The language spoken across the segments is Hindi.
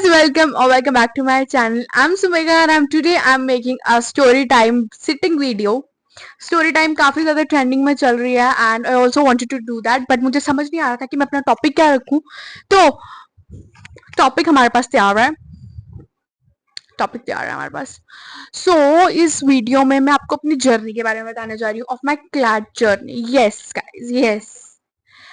guys, welcome back to my channel. I'm Sumega and I'm making a story time sitting video. Story time काफी ज्यादा ट्रेंडिंग में चल रही है and I also wanted to do that, but मुझे समझ नहीं आ रहा था कि मैं अपना टॉपिक क्या रखूं। तो टॉपिक हमारे पास तैयार है हमारे पास। इस वीडियो में मैं आपको अपनी जर्नी के बारे में बताने जा रही हूँ, of my CLAT journey. Yes guys, yes.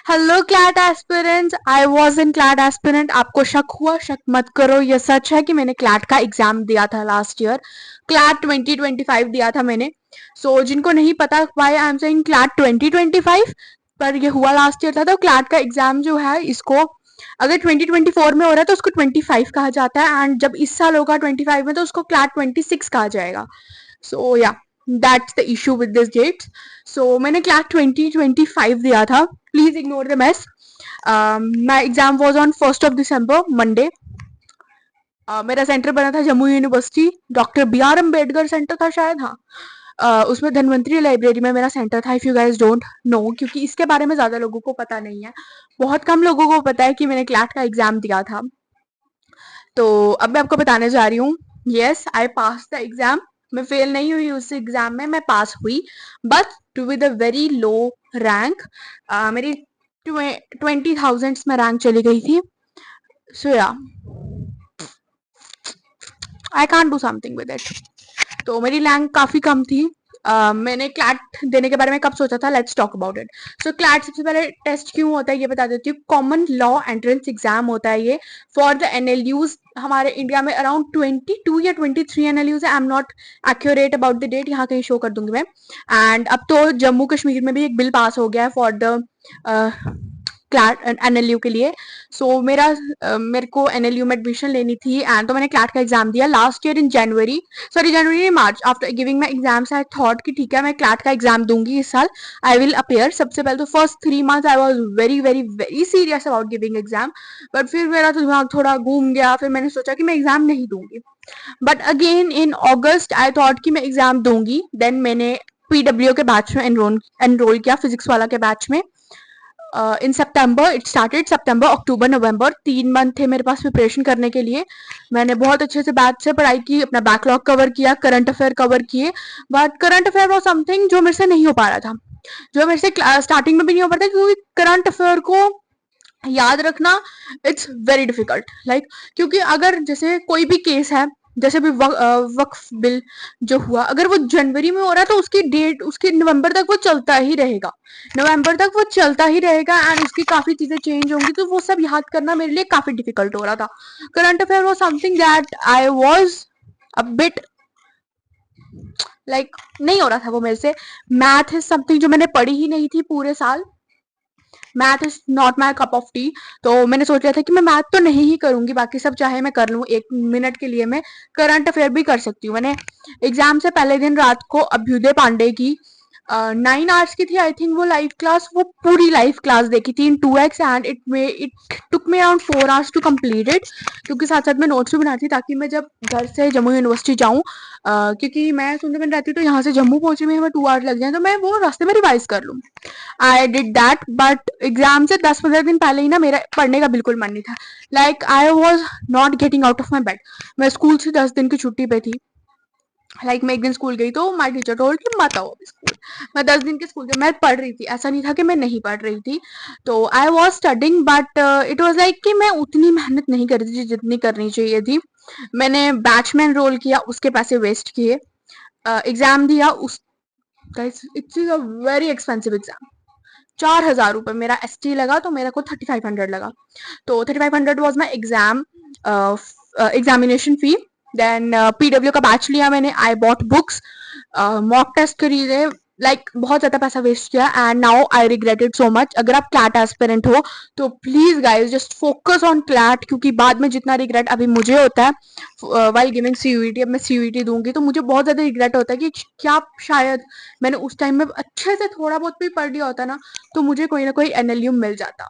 Hello CLAT aspirants, I was in CLAT aspirant. आपको शक हुआ? शक मत करो, ये सच है कि मैंने क्लैट का एग्जाम दिया था लास्ट ईयर। क्लैट 2025 दिया था मैंने। जिनको नहीं पता why I am saying CLAT 2025, पर ये हुआ लास्ट ईयर था। तो क्लैट का एग्जाम जो है, इसको अगर 2024 में हो रहा है तो उसको 25 कहा जाता है, एंड जब इस साल होगा 25 में तो उसको क्लैट 26 कहा जाएगा। या that's the issue with this dates. मैंने क्लैट 2025 दिया था। Please ignore the mess. My exam was on 1st of December, Monday. मेरा सेंटर बना था Jammu university, doctor BR Ambedkar centre था शायद। हाँ, उसमें धनवंतरी लाइब्रेरी में मेरा सेंटर था। If you guys don't know, क्योंकि इसके बारे में ज्यादा लोगों को पता नहीं है। बहुत कम लोगों को पता है कि मैंने क्लैट का एग्जाम दिया था। तो अब मैं आपको बताने जा रही हूँ। Yes, I pass the exam. मैं फेल नहीं हुई उस एग्जाम में, मैं पास हुई, but with a very low rank. मेरी 20,000 में रैंक चली गई थी। या I can't do something with it. तो मेरी रैंक काफी कम थी। मैंने क्लैट देने के बारे में कब सोचा था, let's talk about it. CLAT सबसे पहले टेस्ट क्यों होता है ये बता देती हूँ। कॉमन लॉ एंट्रेंस एग्जाम होता है ये फॉर द NLUs। हमारे इंडिया में अराउंड 22 या 23 NLUs है। I am not accurate about the date, यहाँ कहीं शो कर दूंगी मैं। एंड अब तो जम्मू कश्मीर में भी एक बिल पास हो गया है फॉर द क्लैट NLU के लिए। मेरे को NLU में एडमिशन लेनी थी, एंड तो मैंने क्लैट का एग्जाम दिया last year in January March. After giving my exams I thought कि ठीक है, मैं क्लैट का एग्जाम दूंगी इस साल। I will appear. सबसे पहले तो first 3 months I was very very very serious about giving exam, but फिर मेरा तो दिमाग थोड़ा घूम गया। फिर मैंने सोचा कि मैं एग्जाम नहीं दूंगी, but again in August I thought कि मैं एग्जाम दूंगी। देन मैंने PW के बैच में एनरोल किया, फिजिक्स वाला के बैच में। In September it started. सितंबर, अक्टूबर, नवंबर 3 मंथ थे मेरे पास प्रिपरेशन करने के लिए। मैंने बहुत अच्छे से बैच से पढ़ाई की, अपना बैकलॉग कवर किया, करंट अफेयर कवर किए। But current affair was something जो मेरे से नहीं हो पा रहा था, जो मेरे से स्टार्टिंग में भी नहीं हो पा रहा था, क्योंकि करंट अफेयर को याद रखना इट्स वेरी डिफिकल्ट। क्योंकि अगर जैसे कोई भी केस है, जैसे भी वक्फ बिल जो हुआ, अगर वो जनवरी में हो रहा है तो उसकी डेट, उसकी नवंबर तक वो चलता ही रहेगा। एंड उसकी काफी चीजें चेंज होंगी, तो वो सब याद करना मेरे लिए काफी डिफिकल्ट हो रहा था। Current affair was something that I was a bit नहीं हो रहा था वो मेरे से। मैथ इज समथिंग जो मैंने पढ़ी ही नहीं थी पूरे साल। Math is not my cup of T. तो मैंने सोच लिया था कि मैं मैथ तो नहीं ही करूंगी, बाकी सब चाहे मैं कर लूँ। 1 मिनट के लिए मैं करंट अफेयर भी कर सकती हूँ। मैंने एग्जाम से पहले दिन रात को अभ्युदय पांडे की 9 आवर्स की थी आई थिंक वो लाइव क्लास, वो पूरी लाइव क्लास देखी थी in 2x, and it took me around 4 hours to complete इट। क्योंकि साथ साथ में नोट्स भी बनाती थी, ताकि मैं जब घर से जम्मू यूनिवर्सिटी जाऊँ, क्योंकि मैं सुंदरबन रहती हूँ, तो यहाँ से जम्मू पहुंचे में हमें 2 hours लग जाए, तो मैं वो रास्ते में रिवाइज कर लूँ। I did that, but exam से 10-15 दिन पहले ही ना मेरा पढ़ने का बिल्कुल मन नहीं था। I was not getting out of my bed. मैं स्कूल से 10 दिन की छुट्टी पे थी। मैं एक दिन स्कूल गई तो माई टीचर टोल्ड कि मत आओ अभी स्कूल। मैं 10 दिन के स्कूल से मैं पढ़ रही थी, ऐसा नहीं था कि मैं नहीं पढ़ रही थी। तो I was studying, but it was like कि मैं उतनी मेहनत नहीं कर रही थी जितनी करनी चाहिए थी। मैंने बैच में एनरोल किया, उसके पैसे वेस्ट किए। एग्जाम दिया, उस it's a very expensive exam. 4,000 रुपए मेरा ST लगा, तो मेरे को 3500 लगा। तो 3500 was my exam examination fee. Then PW का बैच लिया मैंने। I bought books, mock test खरीदे, बहुत ज्यादा पैसा वेस्ट किया, and now I regret it so much. अगर आप क्लैट एस्पिरेंट हो तो please guys just focus on CLAT, क्योंकि बाद में जितना रिग्रेट अभी मुझे होता है वाइल गिविंग CUET, अब मैं CUET दूंगी तो मुझे बहुत ज्यादा रिग्रेट होता है कि क्या शायद मैंने उस टाइम में अच्छे से थोड़ा बहुत भी पढ़ लिया होता ना, तो मुझे कोई ना कोई NLU मिल जाता।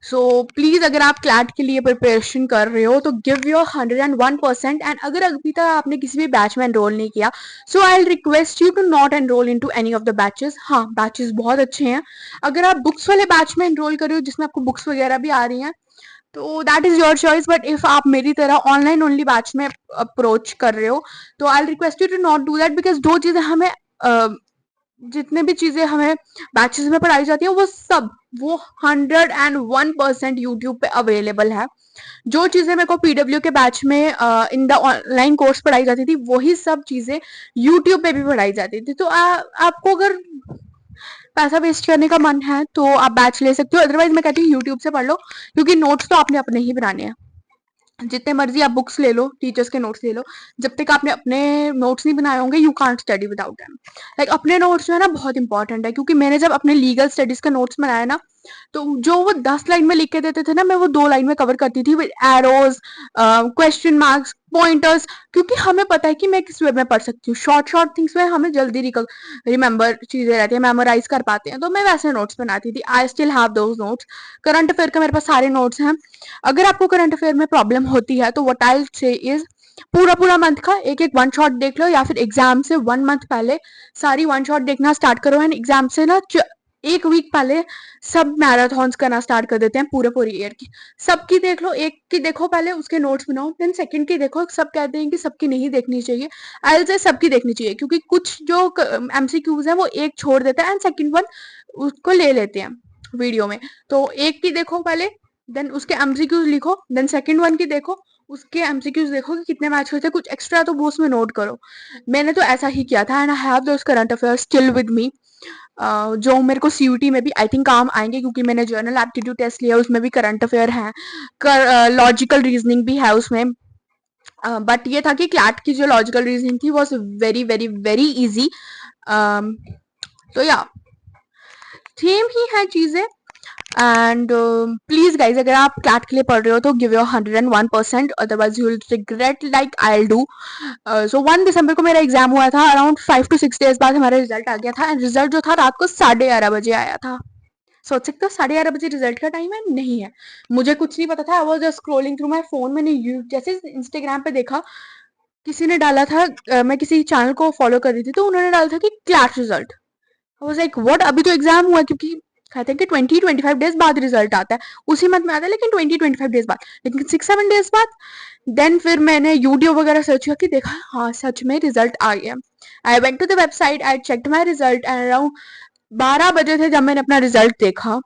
प्लीज अगर आप क्लैट के लिए प्रिपरेशन कर रहे हो तो गिव योर 101%। एंड अगर अभी तक आपने किसी भी बैच में एनरोल नहीं किया, so I request you to not enrol into any of the batches. हाँ, बैचेस बहुत अच्छे हैं। अगर आप बुक्स वाले बैच में एनरोल कर रहे हो, जिसमें आपको बुक्स वगैरह भी आ रही हैं, तो that is your choice, but if आप मेरी तरह ऑनलाइन ओनली बैच में अप्रोच कर रहे हो तो I request you to not do that, because जो चीजें हमें जितने भी चीजें हमें बैचेस में पढ़ाई जाती है वो 101% यूट्यूब पे अवेलेबल है। जो चीजें मेरे को पीडब्ल्यू के बैच में इन द ऑनलाइन कोर्स पढ़ाई जाती थी वही सब चीजें यूट्यूब पे भी पढ़ाई जाती थी। तो आपको अगर पैसा वेस्ट करने का मन है तो आप बैच ले सकते हो, अदरवाइज मैं कहती हूँ यूट्यूब से पढ़ लो, क्योंकि नोट्स तो आपने अपने ही बनाने हैं। जितने मर्जी आप बुक्स ले लो, टीचर्स के नोट्स ले लो, जब तक आपने अपने नोट्स नहीं बनाए होंगे you can't study without them. Like अपने नोट्स जो है ना बहुत इंपॉर्टेंट है, क्योंकि मैंने जब अपने लीगल स्टडीज का नोट्स बनाया ना, तो जो वो 10 लाइन में लिख के देते थे ना, मैं वो 2 लाइन में कवर करती थी with arrows, question marks, pointers, क्योंकि हमें पता है कि मैं किस वे में पढ़ सकती हूँ। शॉर्ट शॉर्ट थिंग्स में हमें जल्दी रिमेंबर चीजें रहती है, मेमोराइज कर पाते हैं, तो मैं वैसे नोट्स बनाती थी। I still have those notes. Current affair का मेरे पास सारे नोट्स हैं। अगर आपको करंट अफेयर में प्रॉब्लम होती है तो व्हाट आई से इज पूरा मंथ का एक एक वन शॉट देख लो, या फिर एग्जाम से 1 मंथ पहले सारी वन शॉट देखना स्टार्ट करो, एंड एग्जाम से ना 1 वीक पहले सब मैराथॉन्स करना स्टार्ट कर देते हैं पूरे ईयर की। सबकी देख लो, एक की देखो पहले, उसके नोट्स बनाओ, देन सेकंड की देखो। सब कहते हैं कि सबकी नहीं देखनी चाहिए, आई विल से सबकी देखनी चाहिए, क्योंकि कुछ जो एमसीक्यूज है वो एक छोड़ देता है एंड सेकंड वन उसको ले लेते हैं वीडियो में। तो एक की देखो पहले, देन उसके एमसीक्यूज लिखो, देन सेकंड वन की देखो, उसके एमसीक्यूज देखो कि कितने मैच हुए थे, कुछ एक्स्ट्रा तो वो उसमें नोट करो। मैंने तो ऐसा ही किया था, and I have those current affairs still with me, जो मेरे को सीयूटी में भी आई थिंक काम आएंगे, क्योंकि मैंने जर्नल एप्टीट्यूड टेस्ट लिया, उसमें भी करंट अफेयर है, लॉजिकल रीजनिंग भी है उसमें। बट ये था कि क्लैट की जो लॉजिकल रीजनिंग थी was very very very easy. तो या सेम ही है चीजें। एंड प्लीज गाइज, अगर आप क्लैट के लिए पढ़ रहे हो तो give your 101%, otherwise you will regret like I will do. So 1 दिसंबर को मेरा एग्जाम हुआ था, अराउंड 5 to 6 डेज बाद हमारा रिजल्ट आ गया था, एंड रिजल्ट जो था रात को 11:30 बजे आया था। सोच सकते हो 11:30 बजे रिजल्ट का टाइम है? नहीं है, मुझे कुछ नहीं पता था। I was just scrolling through my phone, मैंने जैसे इंस्टाग्राम पे देखा, किसी ने डाला था, मैं किसी चैनल को फॉलो कर रही थी, तो उन्होंने डाला था कि CLAT result. I was like what, अभी तो एग्जाम हुआ, क्योंकि कहते हैं कि 20-25 डेज बाद रिजल्ट आता है, उसी मंथ में आता है, लेकिन 20-25 डेज बाद, लेकिन 6-7 डेज बाद। देन फिर मैंने यूट्यूब वगैरह सर्च करके देखा, हाँ सच में रिजल्ट आ गया। I went to the website, I checked my result, and around 12 बजे थे जब मैंने अपना रिजल्ट देखा।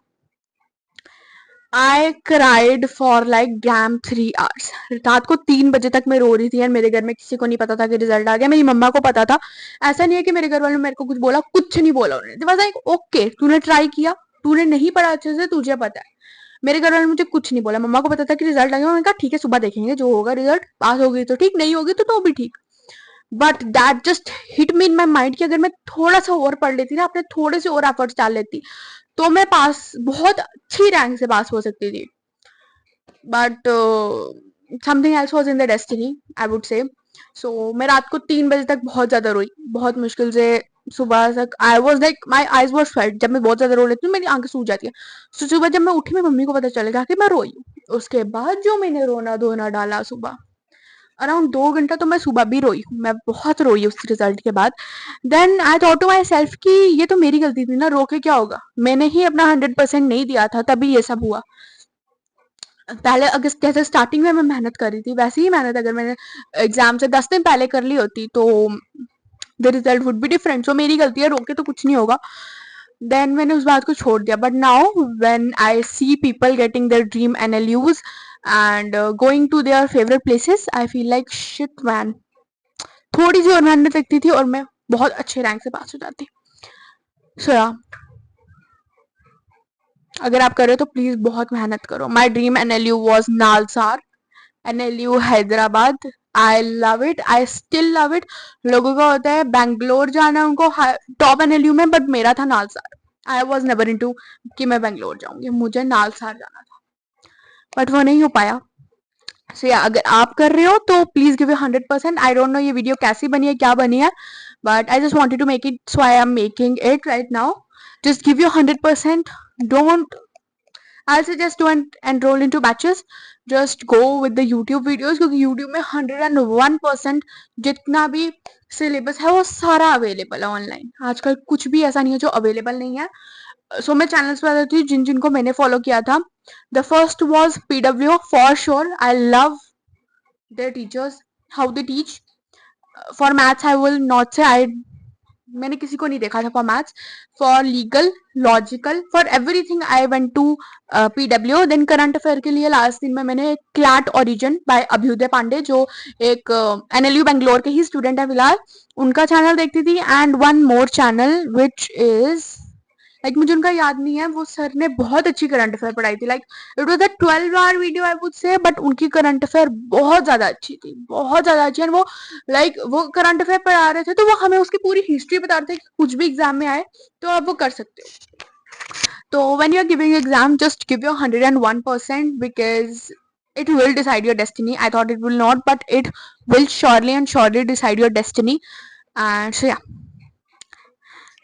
I cried for like damn 3 hours. रात को 3 बजे तक मैं रो रही थी, और मेरे घर में किसी को नहीं पता था कि रिजल्ट आ गया। मेरी मम्मा को पता था, ऐसा नहीं है कि मेरे घर वालों ने मेरे को कुछ बोला, कुछ नहीं बोला उन्होंने। लाइक ओके, तूने ट्राई किया, तूने नहीं पढ़ा अच्छे से, तुझे पता है। मेरे घर वालों ने मुझे कुछ नहीं बोला। मम्मा को पता था कि रिजल्ट आ गया, उन्होंने कहा ठीक है सुबह देखेंगे जो होगा, रिजल्ट पास होगी तो ठीक, नहीं होगी तो भी ठीक। But that just hit me in my mind कि अगर मैं थोड़ा सा और पढ़ लेती ना, अपने थोड़े से और एफर्ट्स डाल लेती, तो मैं पास, बहुत अच्छी रैंक से पास हो सकती थी। But something else was in the destiny, I would say. So मैं रात को 3 बजे तक बहुत ज्यादा रोई, बहुत मुश्किल से सुबह तक। I was like my eyes was sweat. जब मैं बहुत ज्यादा रो लेती हूँ मेरी आंखें सूज जाती है। तो सुबह जब मैं उठी, मेरी मम्मी को पता चलेगा कि मैं रोई। उसके बाद जो मैंने रोना धोना डाला सुबह, अराउंड 2 घंटा तो मैं सुबह भी रोई हूँ, मैं बहुत रोई उस रिजल्ट के बाद। Then I thought to myself कि ये तो मेरी गलती थी ना, रो के क्या होगा, मैंने ही अपना 100% नहीं दिया था, तभी ये सब हुआ। पहले अगर जैसे स्टार्टिंग में मैं मेहनत कर रही थी, वैसे ही मेहनत अगर मैंने एग्जाम से 10 दिन पहले कर ली होती तो the result would be different. So मेरी गलती है, रोके तो कुछ नहीं होगा। देन मैंने उस बात को छोड़ दिया। But now when I see people getting their dream NLUs and going to their favourite places, I feel like shit man, थोड़ी सी और मेहनत लगती थी और मैं बहुत अच्छे रैंक से पास हो जाती। सो या, अगर आप कर रहे हो तो प्लीज बहुत मेहनत करो। My dream NLU was NALSAR, NLU Hyderabad. I love it, I still love it. लोगों का होता है बैंगलोर जाना उनको टॉप NLU में, बट मेरा था NALSAR. I was never into कि मैं बैंगलोर जाऊंगी, मुझे नालसार जाना था, बट वो नहीं हो पाया। सो या, अगर आप कर रहे हो तो please give you 100%। I don't know ये वीडियो कैसी बनी है, क्या बनी है, but I just wanted to make it, so I am making it right now. Just give you 100%. Don't, I'll suggest don't enroll into batches. Just go with the YouTube videos, क्योंकि YouTube में 101% जितना भी सिलेबस है वो सारा अवेलेबल है ऑनलाइन। आजकल कुछ भी ऐसा नहीं है जो अवेलेबल नहीं है। सो मैं चैनल्स पे आती थी जिनको मैंने फॉलो किया था, The first was PW for sure. I love their teachers, how they teach. For maths, I will not say मैंने किसी को नहीं देखा था for maths. For legal, logical, for everything I went to PW. Then current affair के लिए लास्ट दिन में मैंने CLAT origin by Abhyuday Pandey, जो एक NLU बेंगलोर के ही स्टूडेंट है फिलहाल, उनका चैनल देखती थी. And one more channel which is like मुझे उनका याद नहीं है, वो सर ने बहुत अच्छी करंट अफेयर पढ़ाई थी. Like it was a 12 hour video I would say, but उनकी करंट अफेयर बहुत ज्यादा अच्छी थी, बहुत ज्यादा अच्छी. एंड वो वो करंट अफेयर पढ़ा रहे थे तो वो हमें उसकी पूरी हिस्ट्री बता रहे थे कि कुछ भी एग्जाम में आए तो आप वो कर सकते हो. तो when you are giving exam, just give your 101% because it will decide your destiny. I thought it will not, but it will surely and surely decide your destiny. And so yeah,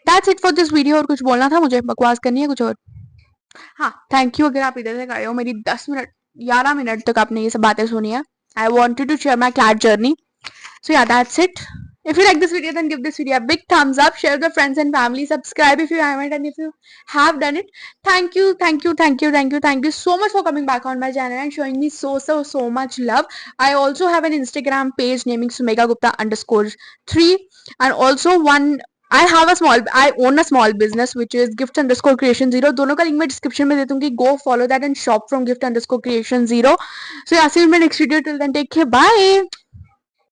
that's it for this video. और कुछ बोलना था मुझे, बकवास करनी है कुछ और? हाँ, थैंक यू अगर आप इधर तक आए हो, मेरी 10 मिनट 11 मिनट तक आपने ये सब बातें सुनी है. I wanted to share my CLAT journey. So yeah, that's it. If you like this video, then give this video a big thumbs up, share with your friends and family, subscribe if you haven't, and if you have done it, thank you, thank you, thank you, thank you, thank you so much for coming back on my channel and showing me so much love. I also have an Instagram page naming Sumegha Gupta _3, and also I own a small business which is gift underscore creation 0. दोनों का लिंक मैं डिस्क्रिप्शन में दे दूंगी. Go follow that and shop from gift underscore creation 0. So yeah, see you in my next video. Till then, take care. Bye.